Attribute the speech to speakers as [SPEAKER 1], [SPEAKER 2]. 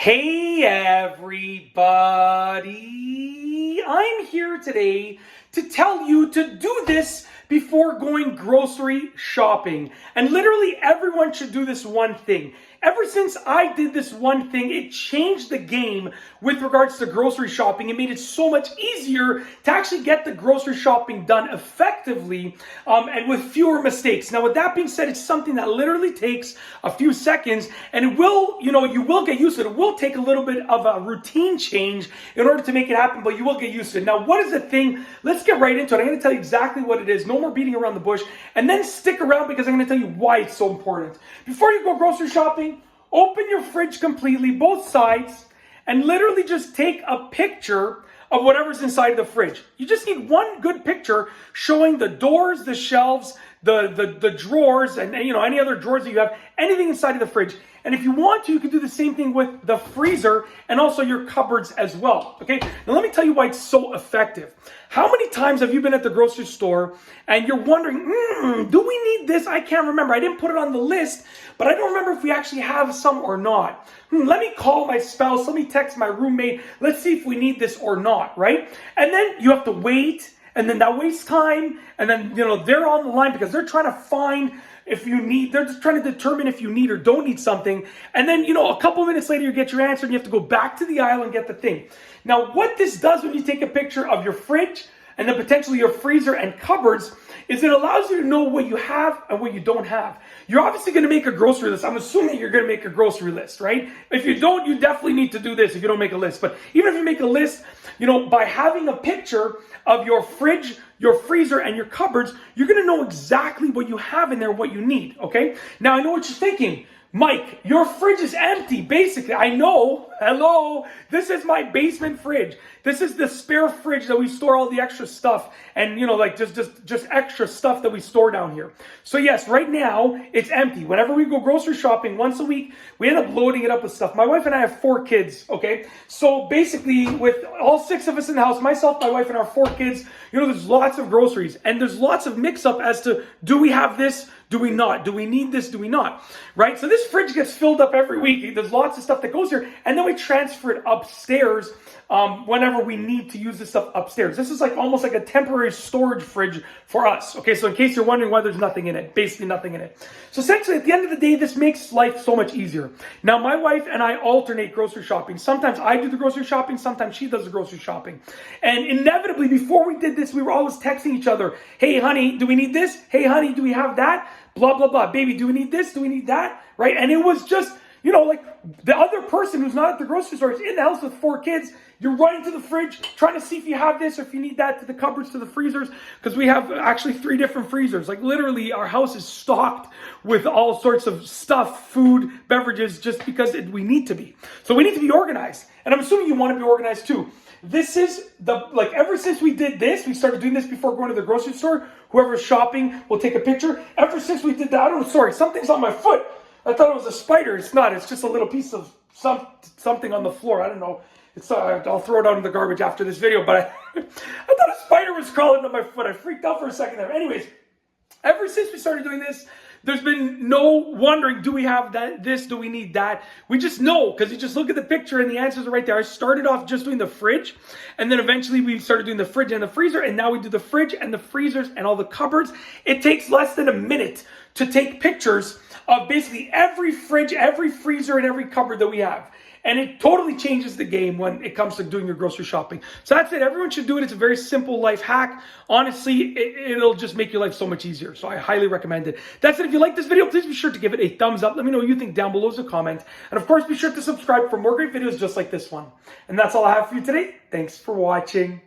[SPEAKER 1] Hey everybody! I'm here today to tell you to do this before going grocery shopping. And literally everyone should do this one thing. Ever since I did this one thing, it changed the game with regards to grocery shopping. It made it so much easier to actually get the grocery shopping done effectively and with fewer mistakes. Now, with that being said, it's something that literally takes a few seconds, and it will, you will get used to it. It will take a little bit of a routine change in order to make it happen, but you will get used to it. Now, what is the thing? Let's get right into it. I'm going to tell you exactly what it is. No more beating around the bush, and then stick around because I'm going to tell you why it's so important. Before you go grocery shopping, open your fridge completely, both sides, and literally just take a picture of whatever's inside the fridge. You just need one good picture showing the doors, the shelves, the drawers, and any other drawers that you have, anything inside of the fridge. And if you want to, you can do the same thing with the freezer and also your cupboards as well. Okay, now let me tell you why it's so effective. How many times have you been at the grocery store and you're wondering, do we need this? I can't remember. I didn't put it on the list, but I don't remember if we actually have some or not. Let me call my spouse. Let me text my roommate. Let's see if we need this or not, right? And then you have to wait, and then that wastes time. And then, they're on the line because they're trying to find if you need, they're just trying to determine if you need or don't need something. And then, a couple minutes later, you get your answer and you have to go back to the aisle and get the thing. Now, what this does when you take a picture of your fridge and then potentially your freezer and cupboards is it allows you to know what you have and what you don't have. You're obviously going to make a grocery list. I'm assuming you're going to make a grocery list, right? If you don't, you definitely need to do this if you don't make a list. But even if you make a list, by having a picture of your fridge, your freezer, and your cupboards, you're going to know exactly what you have in there, what you need, okay? Now, I know what you're thinking. Mike, your fridge is empty, basically. I know. Hello. This is my basement fridge. This is the spare fridge that we store all the extra stuff and, just extra stuff that we store down here. So yes, right now it's empty. Whenever we go grocery shopping once a week, we end up loading it up with stuff. My wife and I have 4 kids, okay? So basically with all 6 of us in the house, myself, my wife, and our 4 kids, there's lots of groceries and there's lots of mix up as to, do we have this? Do we not? Do we need this? Do we not? Right? So this fridge gets filled up every week. There's lots of stuff that goes here. And then we transfer it upstairs whenever we need to use this stuff upstairs. This is almost like a temporary storage fridge for us. Okay, so in case you're wondering why there's nothing in it, basically nothing in it. So essentially, at the end of the day, this makes life so much easier. Now, my wife and I alternate grocery shopping. Sometimes I do the grocery shopping. Sometimes she does the grocery shopping. And inevitably, before we did this, we were always texting each other. Hey, honey, do we need this? Hey, honey, do we have that? Blah, blah, blah. Baby, do we need this? Do we need that? Right? And it was just, the other person who's not at the grocery store is in the house with 4 kids. You're running to the fridge, trying to see if you have this or if you need that, to the cupboards, to the freezers, because we have actually 3 different freezers. Literally, our house is stocked with all sorts of stuff, food, beverages, just because we need to be. So we need to be organized. And I'm assuming you want to be organized too. This is ever since we did this, we started doing this before going to the grocery store. Whoever's shopping will take a picture. Ever since we did that, something's on my foot. I thought it was a spider. It's not. It's just a little piece of something on the floor. I don't know. I'll throw it out in the garbage after this video, but I thought a spider was crawling on my foot. I freaked out for a second there. Anyways, ever since we started doing this, there's been no wondering, do we have this? Do we need that? We just know, because you just look at the picture and the answers are right there. I started off just doing the fridge, and then eventually we started doing the fridge and the freezer, and now we do the fridge and the freezers and all the cupboards. It takes less than a minute to take pictures of basically every fridge, every freezer, and every cupboard that we have. And it totally changes the game when it comes to doing your grocery shopping. So that's it. Everyone should do it. It's a very simple life hack. Honestly, it'll just make your life so much easier. So I highly recommend it. That's it. If you like this video, please be sure to give it a thumbs up. Let me know what you think down below as a comment. And of course, be sure to subscribe for more great videos just like this one. And that's all I have for you today. Thanks for watching.